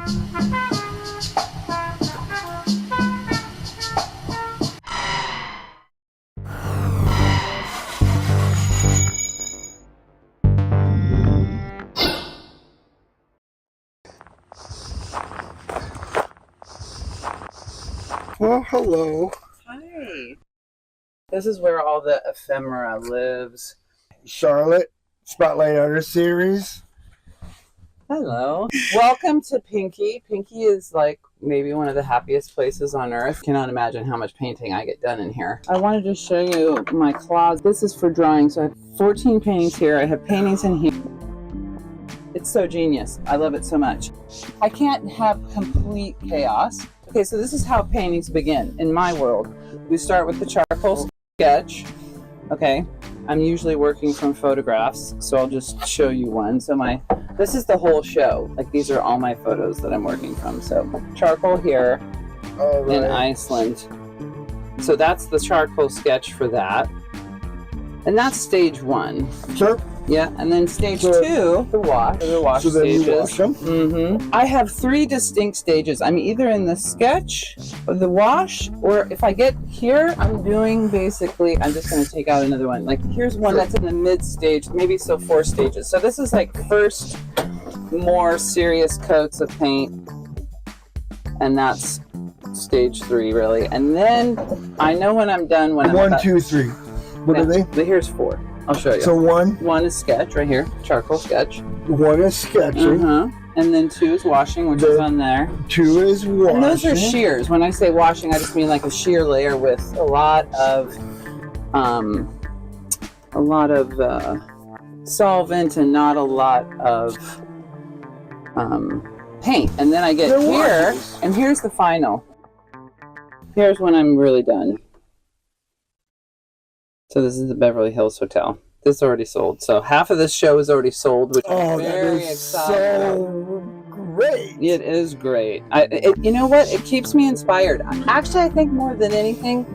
Well, hello. Hi. This is where all the ephemera lives. Charlotte, Spotlight Artist Series. Hello. Welcome to Pinky. Pinky is like maybe one of the happiest places on earth. Cannot imagine how much painting I get done in here. I wanted to show you my closet. This is for drawing. So I have 14 paintings here. I have paintings in here. It's so genius. I love it so much. I can't have complete chaos. Okay, so this is how paintings begin in my world. We start with the charcoal sketch. Okay, I'm usually working from photographs, so I'll just show you one. So this is the whole show. Like these are all my photos that I'm working from. So charcoal here in Iceland. So that's the charcoal sketch for that. And that's stage one. Sure. Yeah, and then stage two, the wash so stages. Then you wash them? Mm-hmm. I have 3 distinct stages. I'm either in the sketch, or the wash, or if I get here, I'm doing basically, I'm just going to take out another one. Like here's one that's in the mid stage, maybe 4 stages. So this is like first more serious coats of paint, and that's stage 3 really. And then I know when I'm done. When 1, 2, 3. What are they? Here's 4. I'll show you. So one is sketch right here, charcoal sketch. 1 is sketching. And then 2 is washing, which is on there. 2 is washing. And those are shears. When I say washing, I just mean like a shear layer with a lot of solvent and not a lot of paint. And then I get here, and here's the final. Here's when I'm really done. So this is the Beverly Hills Hotel. This is already sold. So half of this show is already sold, which I'm very excited. So great. It is great. You know what? It keeps me inspired. Actually, I think more than anything,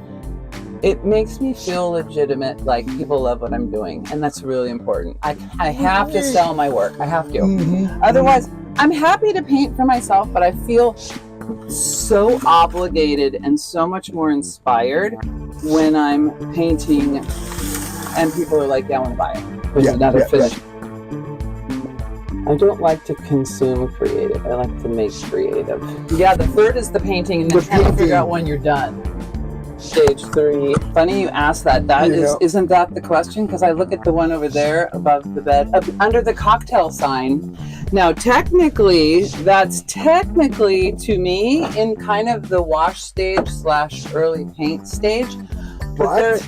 it makes me feel legitimate, like people love what I'm doing. And that's really important. I have to sell my work. I have to. Otherwise, I'm happy to paint for myself, but I feel so obligated and so much more inspired when I'm painting and people are like, yeah, I want to buy it. There's another finish. I don't like to consume creative. I like to make creative. Yeah, the third is the painting, and then trying to figure out when you're done. Stage 3. Funny you asked that. Isn't that the question? Because I look at the one over there above the bed, under the cocktail sign. Now, technically, that's to me in kind of the wash stage / early paint stage. But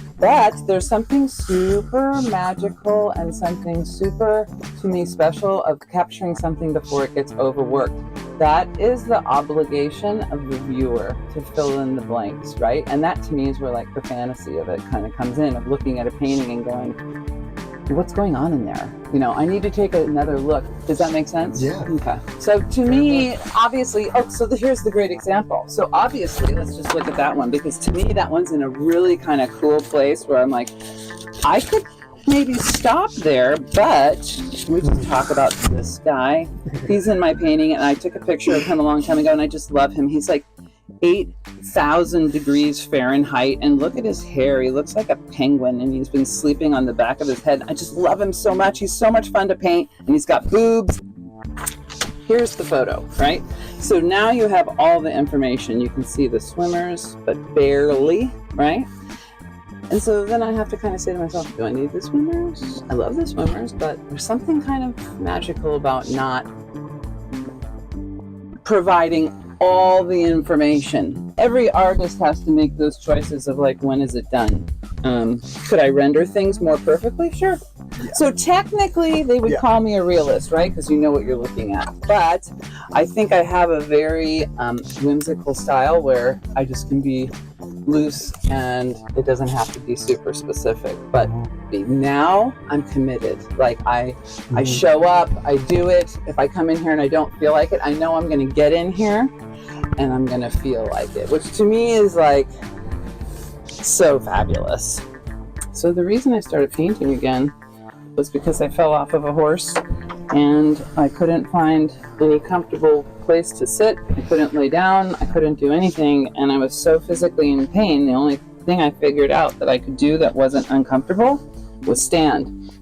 there's something super magical and something super, to me, special of capturing something before it gets overworked. That is the obligation of the viewer to fill in the blanks, right? And that to me is where like the fantasy of it kind of comes in, of looking at a painting and going, what's going on in there? You know, I need to take another look. Does that make sense? Yeah. Okay. So to me, obviously, here's the great example. So obviously, let's just look at that one, because to me, that one's in a really kind of cool place where I'm like, I could maybe stop there, but we can talk about this guy. He's in my painting, and I took a picture of him a long time ago, and I just love him. He's like 8,000 degrees Fahrenheit, and look at his hair. He looks like a penguin, and he's been sleeping on the back of his head. I just love him so much. He's so much fun to paint, and he's got boobs. Here's the photo, right? So now you have all the information. You can see the swimmers, but barely, right? And so then I have to kind of say to myself, do I need the swimmers? I love the swimmers, but there's something kind of magical about not providing all the information. Every artist has to make those choices of like, when is it done? Could I render things more perfectly? Sure. Yeah. So technically they would call me a realist, right? Because you know what you're looking at. But I think I have a very whimsical style where I just can be loose and it doesn't have to be super specific. But now I'm committed. Like I show up, I do it. If I come in here and I don't feel like it, I know I'm going to get in here and I'm going to feel like it, which to me is like so fabulous. So the reason I started painting again was because I fell off of a horse and I couldn't find any comfortable place to sit. I couldn't lay down. I couldn't do anything, and I was so physically in pain. The only thing I figured out that I could do that wasn't uncomfortable was stand,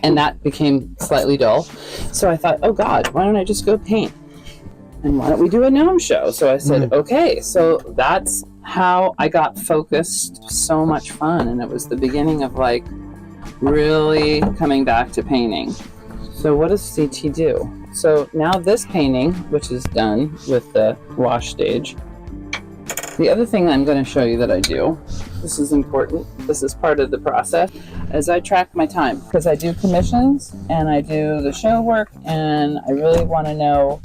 and that became slightly dull. So I thought, oh God, why don't I just go paint? And why don't we do a gnome show? So I said, okay. So that's how I got focused. So much fun, and it was the beginning of like really coming back to painting. So what does CT do? So now this painting, which is done with the wash stage, the other thing I'm going to show you that I do, this is important, this is part of the process, is I track my time. Because I do commissions, and I do the show work, and I really want to know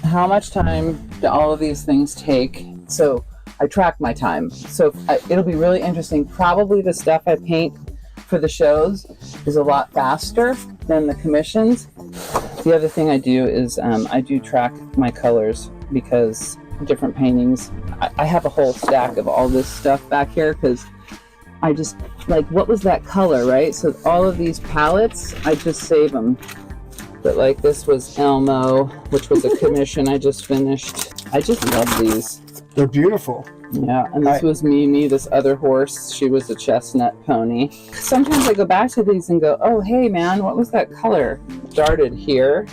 how much time do all of these things take. So I track my time. So it'll be really interesting. Probably the stuff I paint for the shows is a lot faster than the commissions. The other thing I do is I do track my colors, because different paintings, I have a whole stack of all this stuff back here, because I just like, what was that color, right? So all of these palettes, I just save them. But like this was Elmo, which was a commission I just finished. I just love these. They're beautiful. Yeah, and this was Mimi, this other horse. She was a chestnut pony. Sometimes I go back to these and go, oh, hey, man, what was that color? It started here,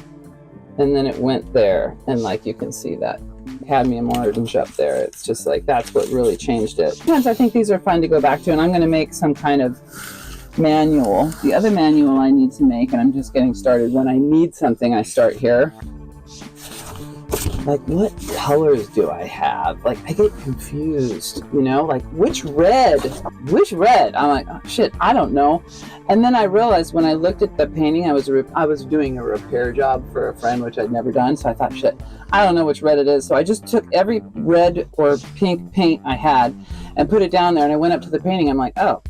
and then it went there. And, like, you can see that cadmium orange up there. It's just like, that's what really changed it. Sometimes I think these are fun to go back to, and I'm going to make some kind of manual. The other manual I need to make, and I'm just getting started. When I need something, I start here. Like, what colors do I have? Like, I get confused, you know, like, which red? I'm like, oh, shit, I don't know. And then I realized when I looked at the painting, I was doing a repair job for a friend, which I'd never done. So I thought, shit, I don't know which red it is. So I just took every red or pink paint I had and put it down there. And I went up to the painting. I'm like, oh,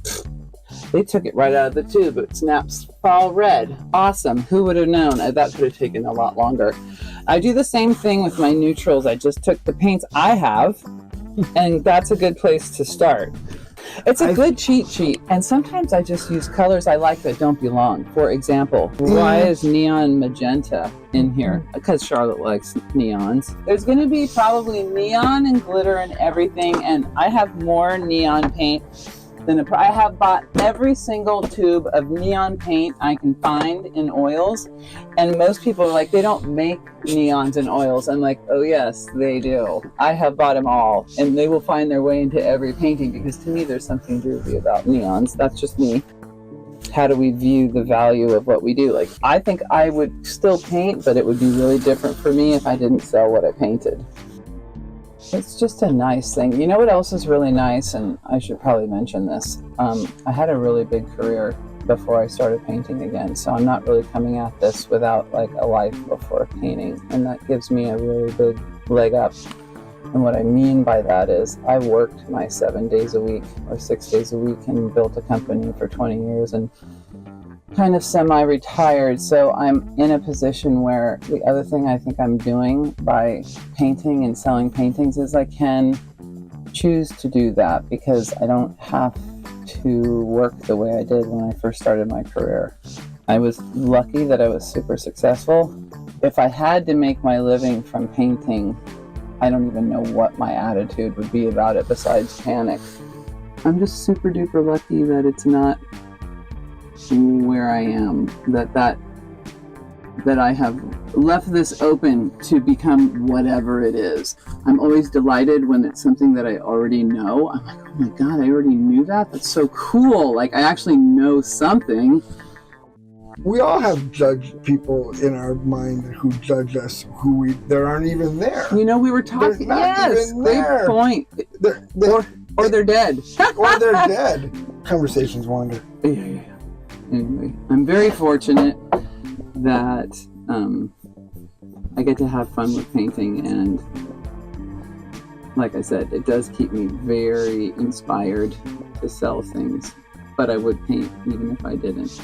they took it right out of the tube. It snaps fall red. Awesome. Who would have known? That could have taken a lot longer. I do the same thing with my neutrals. I just took the paints I have, and that's a good place to start. It's a good cheat sheet. And sometimes I just use colors I like that don't belong. For example, why is neon magenta in here? Because Charlotte likes neons. There's going to be probably neon and glitter and everything, and I have more neon paint I have bought every single tube of neon paint I can find in oils, and most people are like, they don't make neons in oils. I'm like, oh yes, they do. I have bought them all, and they will find their way into every painting, because to me there's something groovy about neons. That's just me. How do we view the value of what we do? Like, I think I would still paint, but it would be really different for me if I didn't sell what I painted. It's just a nice thing. You know what else is really nice, and I should probably mention this. I had a really big career before I started painting again, so I'm not really coming at this without like a life before painting, and that gives me a really big leg up. And what I mean by that is I worked my 7 days a week or 6 days a week and built a company for 20 years and kind of semi-retired, so I'm in a position where the other thing I think I'm doing by painting and selling paintings is I can choose to do that, because I don't have to work the way I did when I first started my career. I was lucky that I was super successful. If I had to make my living from painting, I don't even know what my attitude would be about it besides panic. I'm just super duper lucky that it's not where I am, that I have left this open to become whatever it is. I'm always delighted when it's something that I already know. I'm like, oh my God, I already knew that? That's so cool. Like, I actually know something. We all have judged people in our mind who judge us, there aren't even there. You know, we were talking, yes, great point. Or they're dead. Or they're dead. Conversations wander. Yeah. Anyway, I'm very fortunate that I get to have fun with painting, and like I said, it does keep me very inspired to sell things, but I would paint even if I didn't.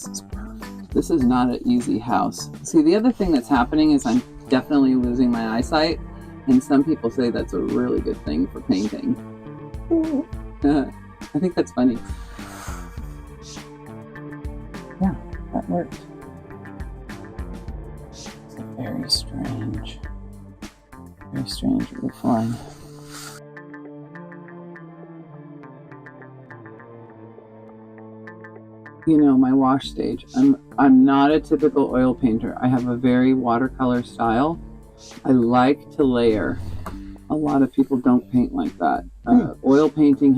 This is perfect. This is not an easy house. See, the other thing that's happening is I'm definitely losing my eyesight, and some people say that's a really good thing for painting. I think that's funny. Yeah, that worked. It's a very strange roof line. You know, my wash stage. I'm not a typical oil painter. I have a very watercolor style. I like to layer. A lot of people don't paint like that. Oil painting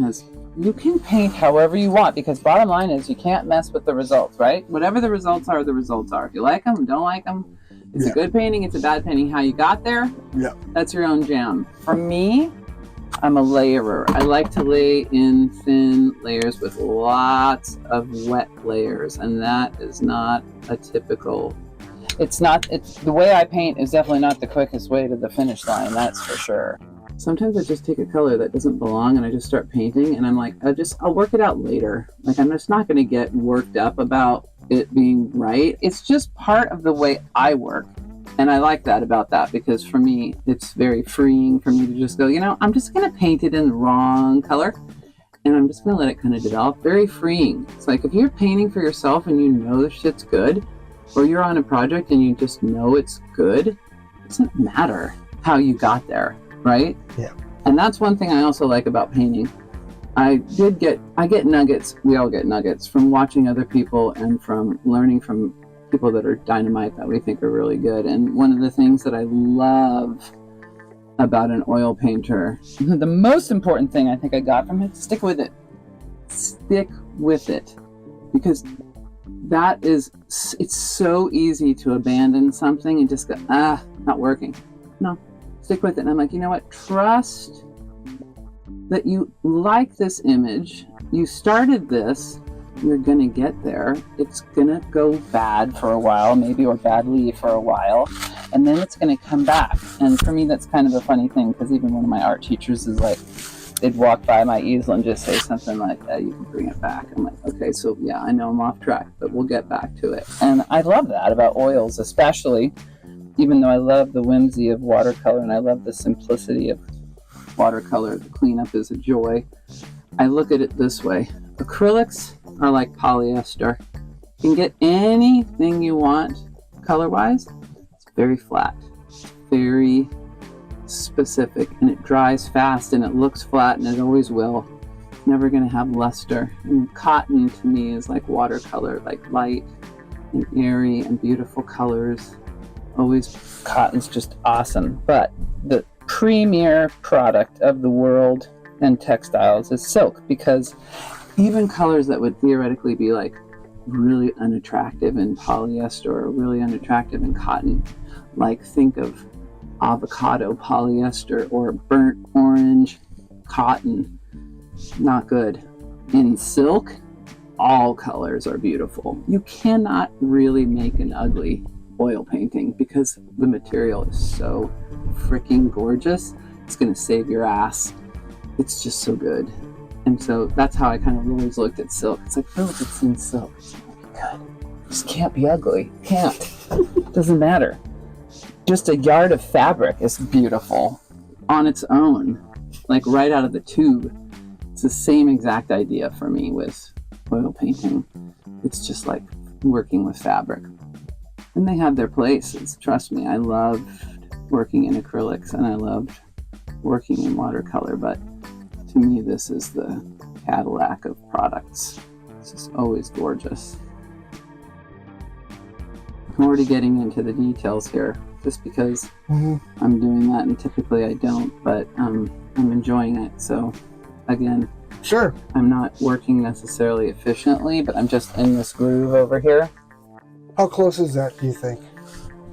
you can paint however you want, because bottom line is you can't mess with the results, right? Whatever the results are, the results are. If you like them, don't like them. It's a good painting, it's a bad painting. How you got there, that's your own jam. For me, I'm a layerer. I like to lay in thin layers with lots of wet layers, and that is not a typical. It's the way I paint is definitely not the quickest way to the finish line, that's for sure. Sometimes I just take a color that doesn't belong and I just start painting, and I'm like, I'll work it out later. Like, I'm just not going to get worked up about it being right. It's just part of the way I work. And I like that about that, because for me, it's very freeing for me to just go, I'm just going to paint it in the wrong color, and I'm just going to let it kind of develop. Very freeing. It's like if you're painting for yourself and you know the shit's good, or you're on a project and you just know it's good, it doesn't matter how you got there, right? Yeah. And that's one thing I also like about painting. I get nuggets, we all get nuggets from watching other people and from learning from people that are dynamite that we think are really good. And one of the things that I love about an oil painter, the most important thing I think I got from it, stick with it. Stick with it. Because it's so easy to abandon something and just go, not working. No, stick with it. And I'm like, you know what? Trust that you like this image. You started this. You're going to get there. It's going to go bad for a while, maybe, or badly for a while. And then it's going to come back. And for me, that's kind of a funny thing, because even one of my art teachers is like, they'd walk by my easel and just say something like, you can bring it back. I'm like, okay, so yeah, I know I'm off track, but we'll get back to it. And I love that about oils, especially, even though I love the whimsy of watercolor and I love the simplicity of watercolor. The cleanup is a joy. I look at it this way. Acrylics are like polyester. You can get anything you want color-wise. It's very flat, very specific, and it dries fast and it looks flat, and it always will. It's never going to have luster. And cotton to me is like watercolor, like light and airy and beautiful colors. Always, cotton's just awesome. But the premier product of the world and textiles is silk, because even colors that would theoretically be like really unattractive in polyester or really unattractive in cotton, like think of avocado polyester or burnt orange cotton, not good. In silk, all colors are beautiful. You cannot really make an ugly oil painting because the material is so freaking gorgeous. It's going to save your ass. It's just so good. And so that's how I kind of always looked at silk. It's like, look, it's in silk. It's not good. It just can't be ugly. Can't. Doesn't matter. Just a yard of fabric is beautiful on its own, like right out of the tube. It's the same exact idea for me with oil painting. It's just like working with fabric. And they have their places. Trust me, I loved working in acrylics and I loved working in watercolor, but to me, this is the Cadillac of products. It's just always gorgeous. I'm already getting into the details here, just because I'm doing that, and typically I don't, but I'm enjoying it. So, again, sure, I'm not working necessarily efficiently, but I'm just in this groove over here. How close is that, do you think?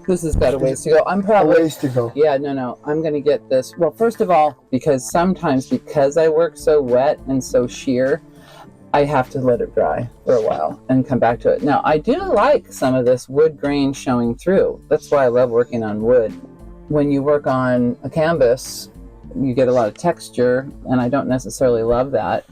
This has got a ways to go. I'm probably... A ways to go. Yeah, no. I'm going to get this. Well, first of all, because I work so wet and so sheer, I have to let it dry for a while and come back to it. Now, I do like some of this wood grain showing through. That's why I love working on wood. When you work on a canvas, you get a lot of texture, and I don't necessarily love that.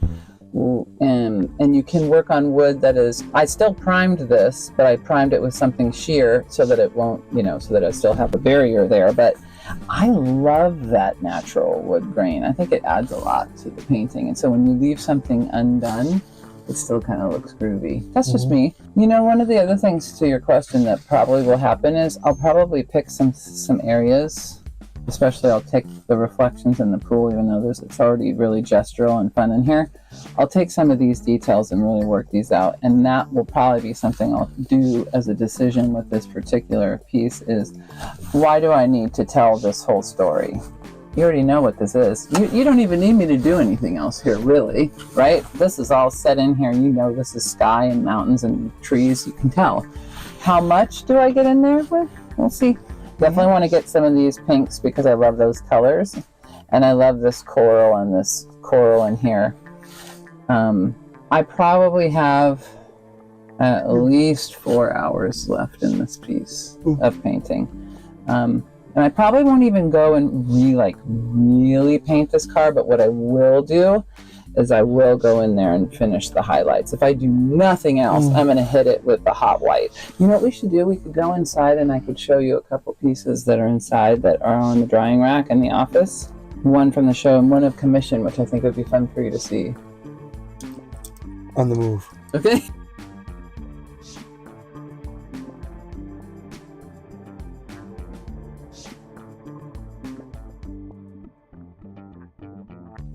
and you can work on wood that is, I still primed this, but I primed it with something sheer so that it won't, so that I still have a barrier there. But I love that natural wood grain. I think it adds a lot to the painting. And so when you leave something undone, it still kind of looks groovy. That's just me. One of the other things to your question that probably will happen is I'll probably pick some areas. Especially I'll take the reflections in the pool, even though it's already really gestural and fun in here. I'll take some of these details and really work these out. And that will probably be something I'll do as a decision with this particular piece is, why do I need to tell this whole story? You already know what this is. You don't even need me to do anything else here, really, right? This is all set in here. This is sky and mountains and trees. You can tell. How much do I get in there with? We'll see. Definitely want to get some of these pinks because I love those colors. And I love this coral and this coral in here. I probably have at least 4 hours left in this piece of painting. And I probably won't even go and really paint this car, but what I will do is I will go in there and finish the highlights. If I do nothing else, I'm going to hit it with the hot white. You know what we should do? We could go inside and I could show you a couple pieces that are inside that are on the drying rack in the office. One from the show and one of commission, which I think would be fun for you to see. On the move. Okay.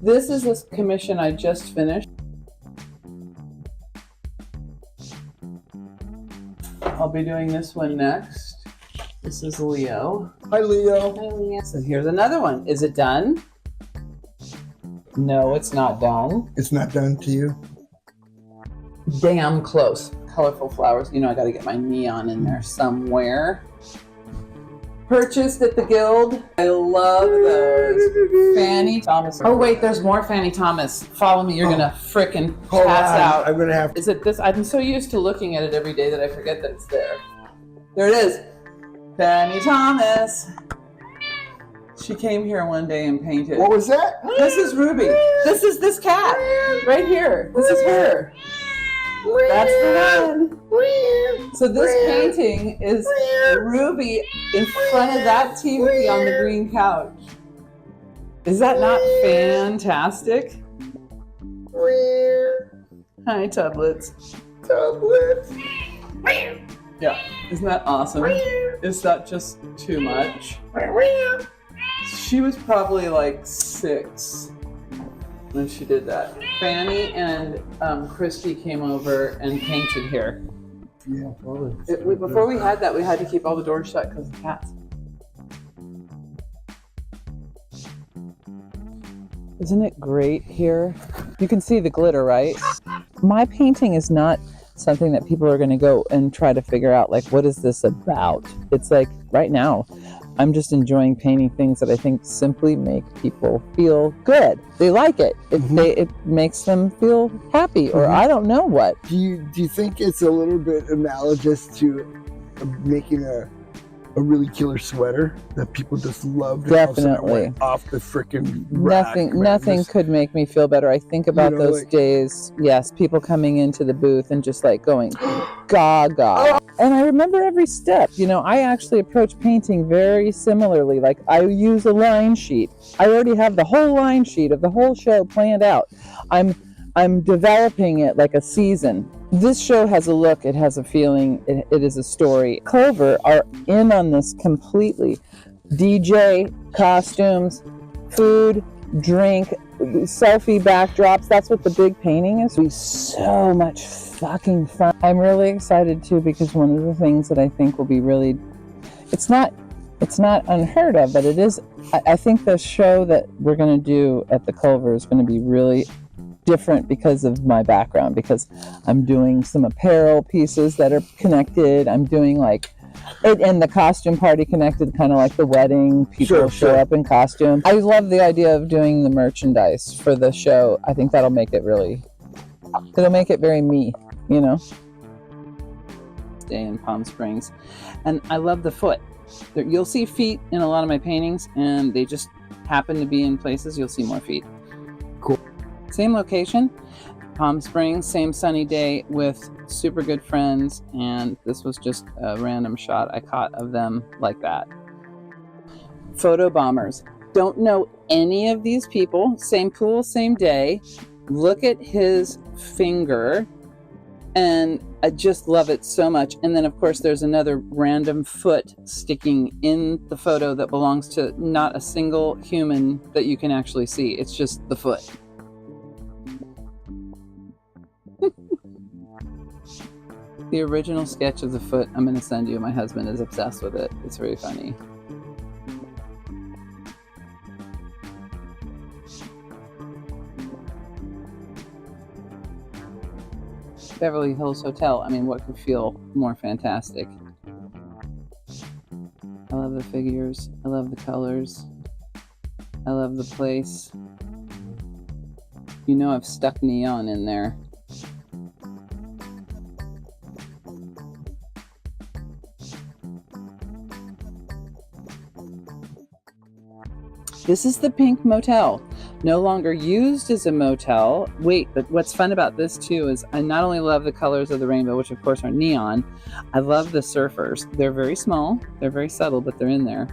This is this commission I just finished. I'll be doing this one next. This is Leo. Hi, Leo. Hi, Leo. So here's another one. Is it done? No, it's not done. It's not done to you? Damn close. Colorful flowers. I got to get my neon in there somewhere. Purchased at the Guild. I love those. Fanny Thomas. Oh wait, there's more Fanny Thomas. Follow me. You're gonna frickin' pass out. I'm gonna have to. Is it this? I'm so used to looking at it every day that I forget that it's there. There it is. Fanny Thomas. She came here one day and painted. What was that? This is Ruby. This is this cat right here. This is her. That's the one. So this painting is Ruby in front of that TV on the green couch. Is that not fantastic? Hi, Tublets. Yeah, isn't that awesome? Is that just too much? She was probably like 6 when she did that. Fanny and Christy came over and painted here. Yeah, probably. Before we had that, we had to keep all the doors shut because of cats. Isn't it great here? You can see the glitter, right? My painting is not something that people are going to go and try to figure out, like, what is this about? It's like, right now, I'm just enjoying painting things that I think simply make people feel good. They like it. It makes them feel happy, or I don't know what. Do you think it's a little bit analogous to making a really killer sweater that people just love? Definitely. Off the freaking rack. Nothing could make me feel better. I think about those days, yes, people coming into the booth and just like going gaga. And I remember every step. I actually approach painting very similarly. Like, I use a line sheet. I already have the whole line sheet of the whole show planned out. I'm developing it like a season. This show has a look, it has a feeling, it is a story. Clover are in on this completely. DJ, costumes, food, drink, selfie backdrops. That's what the big painting is. It'll be so much fucking fun. I'm really excited too, because one of the things that I think will be really, it's not unheard of, but it is, I think the show that we're going to do at the Culver is going to be really different because of my background, because I'm doing some apparel pieces that are connected. I'm doing like it, and the costume party connected, kind of like the wedding. People show up in costume. I love the idea of doing the merchandise for the show. I think that'll make it it'll make it very me, Stay in Palm Springs. And I love the foot. You'll see feet in a lot of my paintings, and they just happen to be in places you'll see more feet. Cool. Same location. Palm Springs, same sunny day with super good friends, and this was just a random shot I caught of them like that. Photo bombers. Don't know any of these people. Same pool, same day. Look at his finger, and I just love it so much. And then, of course, there's another random foot sticking in the photo that belongs to not a single human that you can actually see. It's just the foot. The original sketch of the foot I'm going to send you. My husband is obsessed with it. It's very funny. Beverly Hills Hotel. I mean, what could feel more fantastic? I love the figures. I love the colors. I love the place. You know I've stuck neon in there. This is the Pink Motel. No longer used as a motel. Wait, but what's fun about this too is I not only love the colors of the rainbow, which of course are neon, I love the surfers. They're very small, they're very subtle, but they're in there.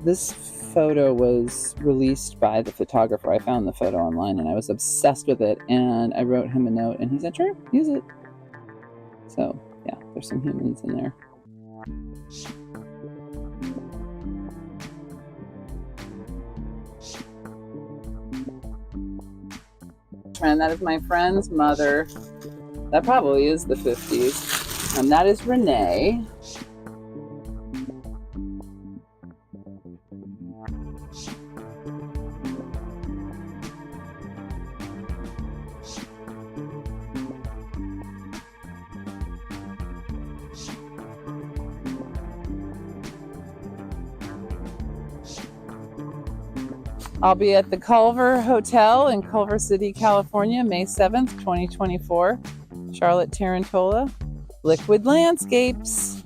This photo was released by the photographer. I found the photo online and I was obsessed with it, and I wrote him a note and he said, sure, use it. So yeah, there's some humans in there. And that is my friend's mother. That probably is the 50s. And that is Renee. I'll be at the Culver Hotel in Culver City, California, May 7th, 2024. Charlotte Tarantola, Liquid Landscapes.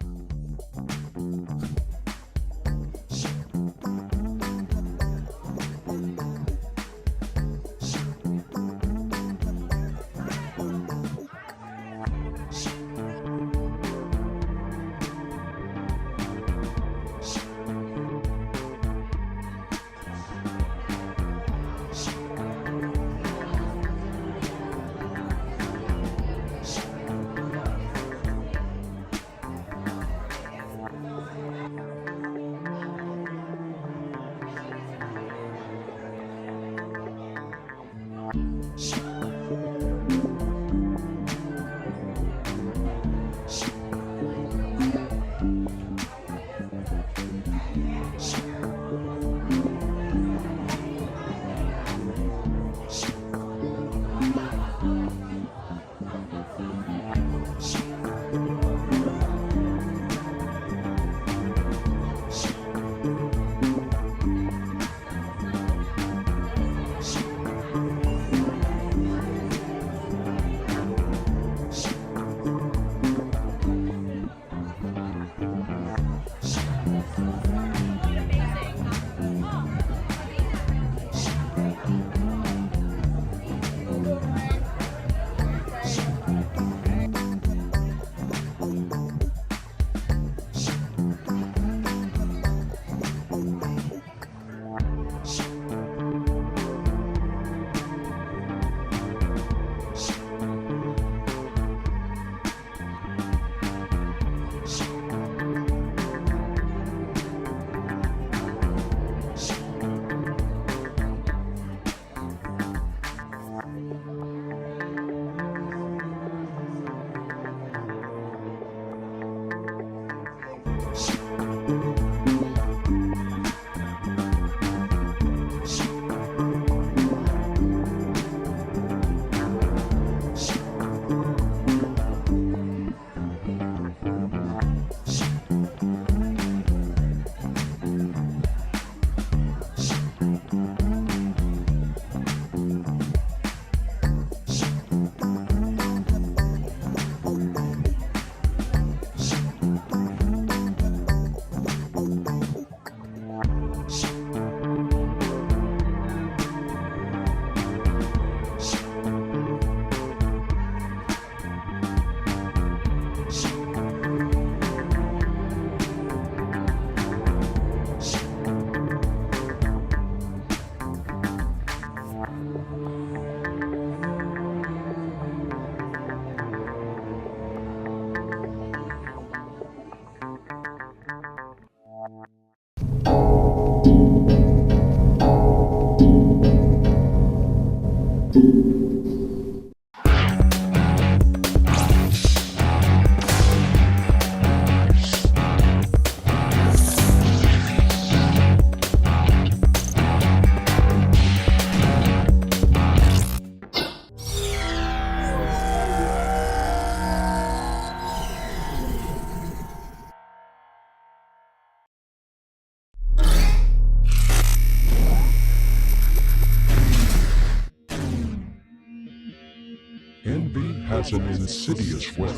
has an insidious way.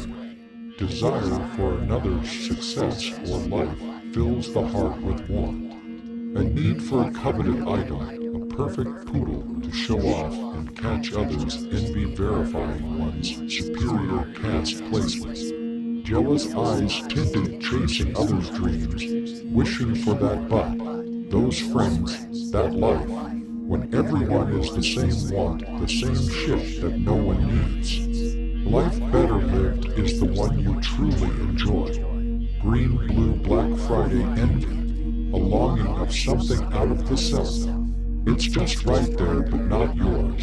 Desire for another's success or life fills the heart with want. A need for a coveted item, a perfect poodle to show off and catch others' envy, verifying one's superior caste placement. Jealous eyes tinted, chasing others' dreams, wishing for that butt, those friends, that life, when everyone is the same want, the same shit that no one needs. Life better lived is the one you truly enjoy. Green, blue, Black Friday envy. A longing of something out of the self. It's just right there, but not yours.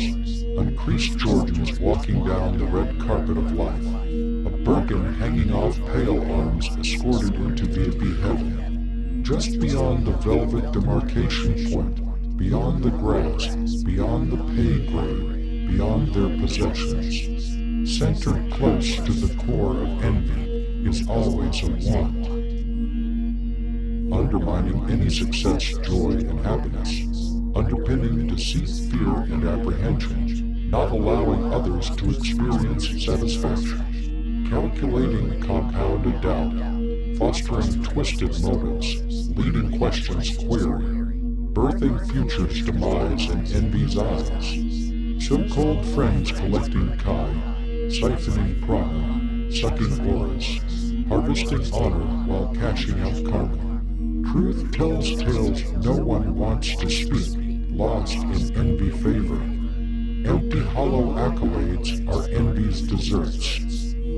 Uncreased Georgians walking down the red carpet of life. A Birkin hanging off pale arms escorted into VIP heaven. Just beyond the velvet demarcation point, beyond the grass, beyond the pay grade, beyond their possessions. Centered close to the core of envy is always a want. Undermining any success, joy, and happiness, underpinning deceit, fear, and apprehension, not allowing others to experience satisfaction, calculating compounded doubt, fostering twisted motives, leading questions querying, birthing future's demise in envy's eyes, so-called friends collecting kai, siphoning prana, sucking auras, harvesting honor while cashing out karma. Truth tells tales no one wants to speak, lost in envy favor. Empty hollow accolades are envy's desserts.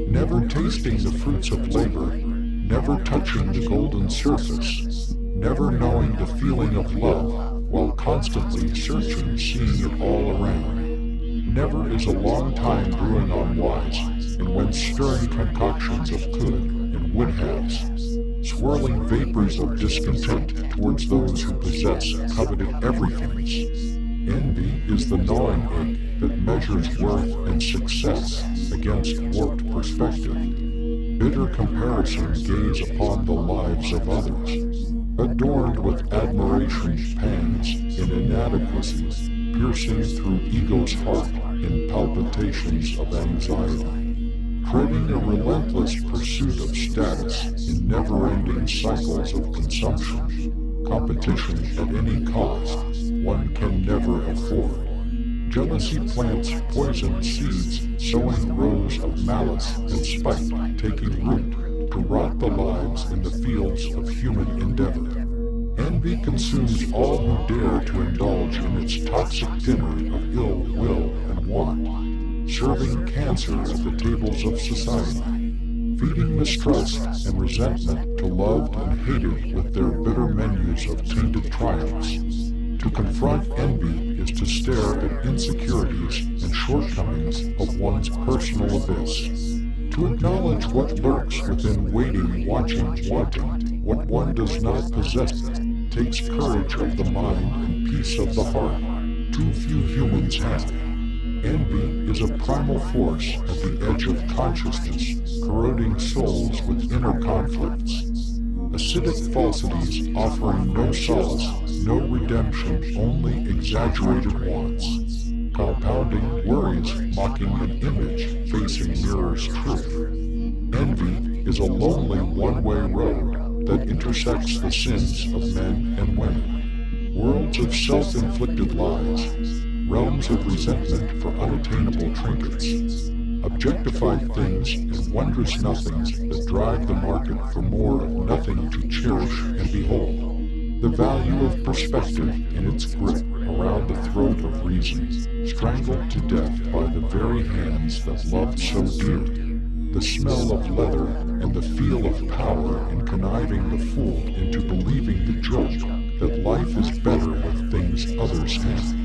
Never tasting the fruits of labor, never touching the golden surface, never knowing the feeling of love, while constantly searching, seeing it all around. Never is a long time brewing on wise, and when stirring concoctions of could and would haves, swirling vapors of discontent towards those who possess coveted everythings. Envy is the gnawing ache that measures worth and success against warped perspective. Bitter comparison gaze upon the lives of others, adorned with admiration's pangs in inadequacies, piercing through ego's heart in palpitations of anxiety. Treading a relentless pursuit of status in never-ending cycles of consumption, competition at any cost, one can never afford. Jealousy plants poison seeds, sowing rows of malice and spite, taking root to rot the lives in the fields of human endeavor. Envy consumes all who dare to indulge in its toxic dinner of ill will and want, serving cancer at the tables of society, feeding mistrust and resentment to loved and hated with their bitter menus of tainted triumphs. To confront envy is to stare at insecurities and shortcomings of one's personal abyss. To acknowledge what lurks within waiting, watching, wanting, what one does not possess, takes courage of the mind and peace of the heart. Too few humans have. Envy is a primal force at the edge of consciousness, corroding souls with inner conflicts. Acidic falsities offering no solace, no redemption, only exaggerated wants. Compounding worries, mocking an image, facing mirror's truth. Envy is a lonely one-way road that intersects the sins of men and women. Worlds of self-inflicted lies, realms of resentment for unattainable trinkets. Objectified things and wondrous nothings that drive the market for more of nothing to cherish and behold. The value of perspective in its grip around the throat of reason, strangled to death by the very hands that loved so dear. The smell of leather and the feel of power in conniving the fool into believing the joke that life is better with things others have.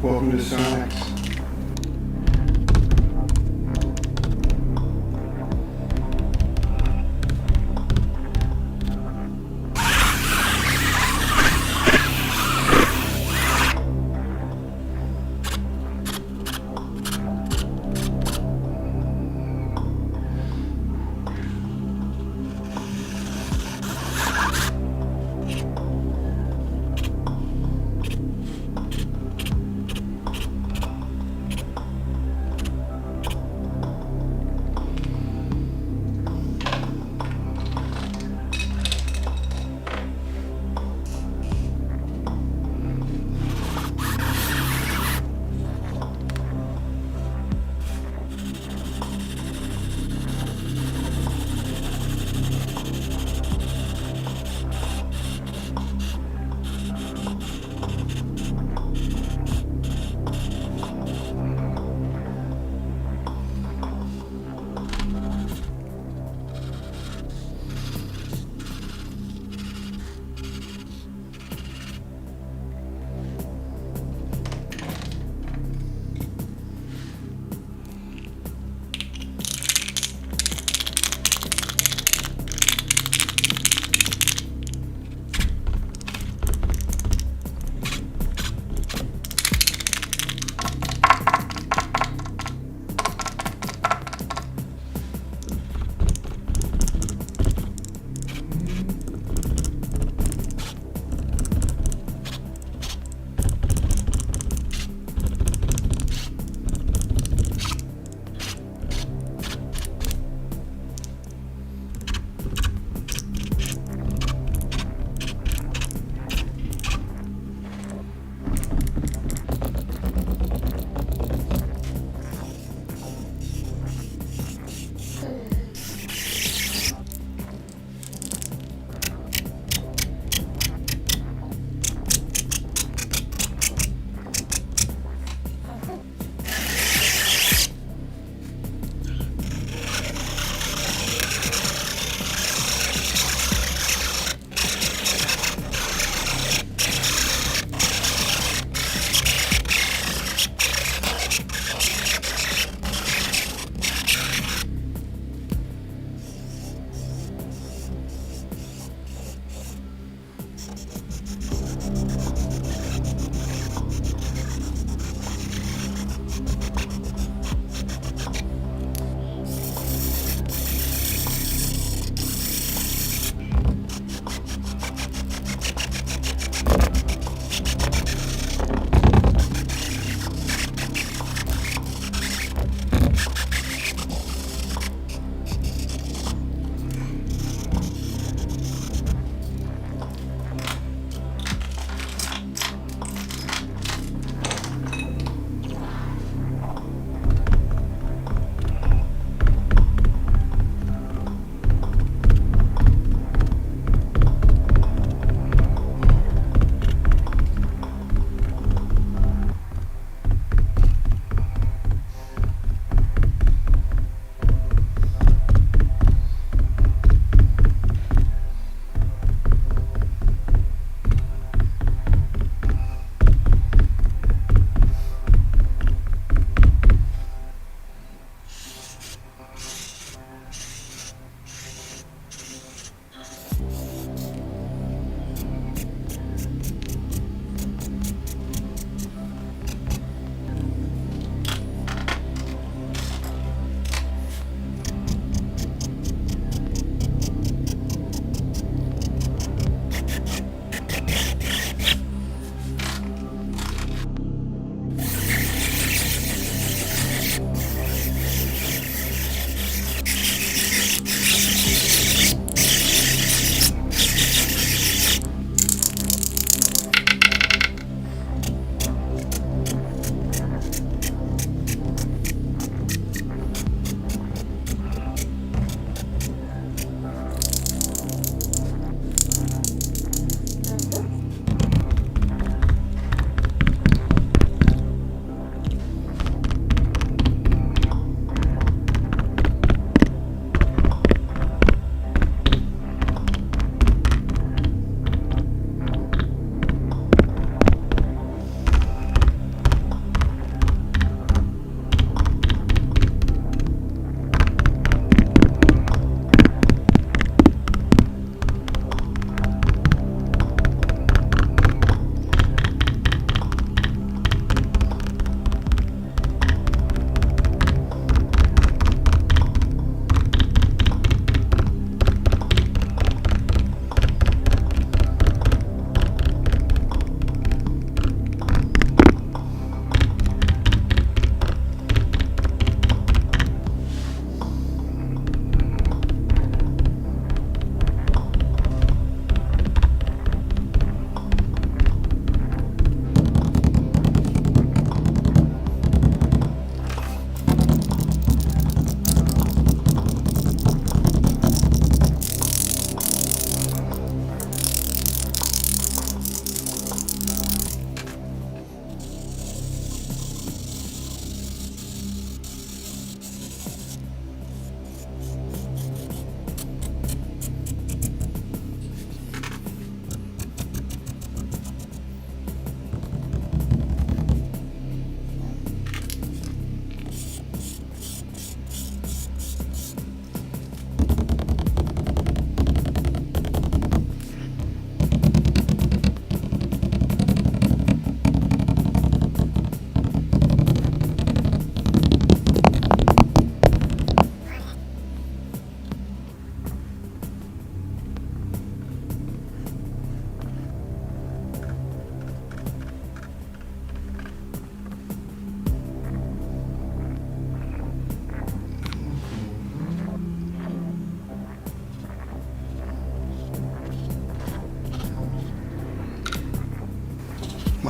Welcome to Sonic's.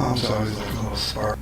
Mom's always like a little spark.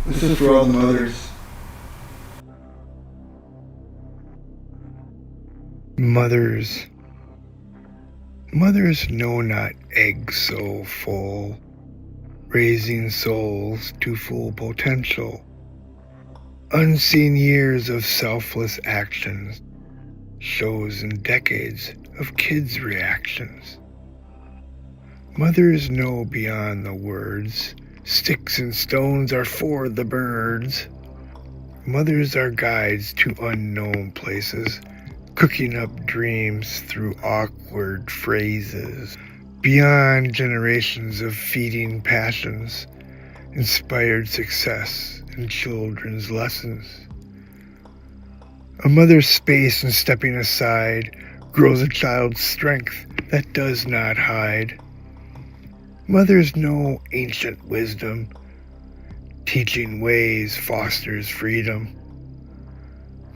This is for all the mothers. Mothers know not eggs so full, raising souls to full potential. Unseen years of selfless actions, shows and decades of kids' reactions. Mothers know beyond the words, sticks and stones are for the birds. Mothers are guides to unknown places, cooking up dreams through awkward phrases. Beyond generations of feeding passions, inspired success in children's lessons. A mother's space in stepping aside grows a child's strength that does not hide. Mothers know ancient wisdom, teaching ways fosters freedom.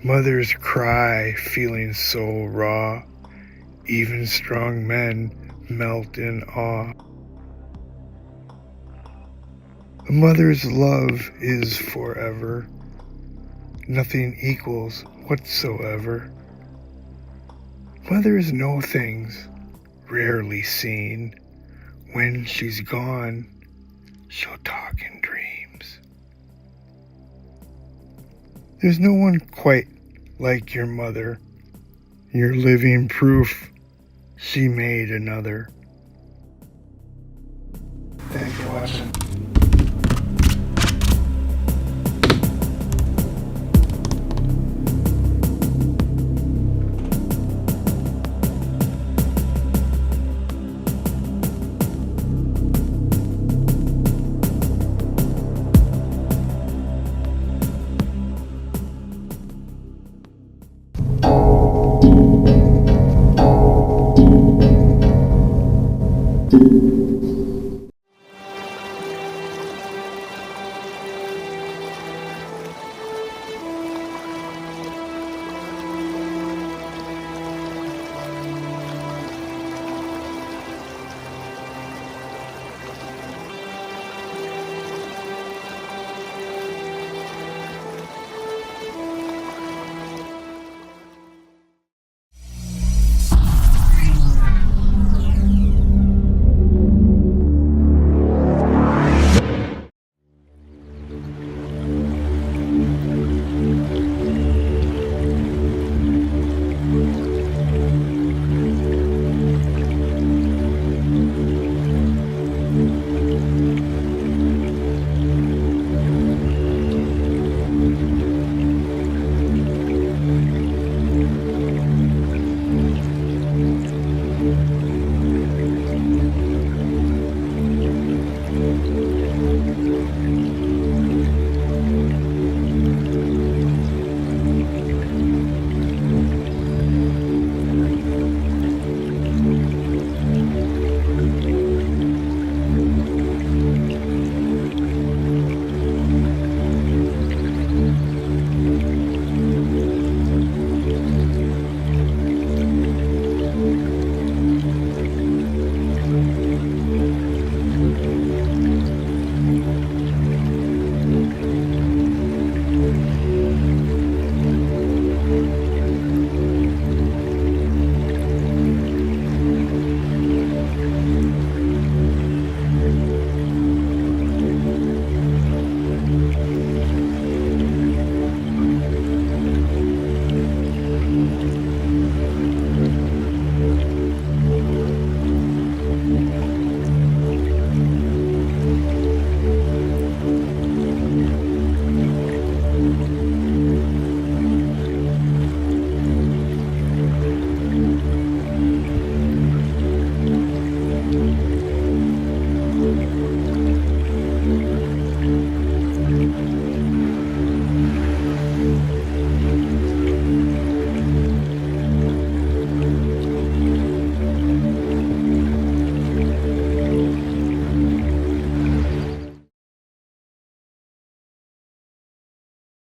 Mothers cry, feeling so raw, even strong men melt in awe. A mother's love is forever, nothing equals whatsoever. Mothers know things rarely seen. When she's gone, she'll talk in dreams. There's no one quite like your mother. You're living proof she made another. Thanks for watching.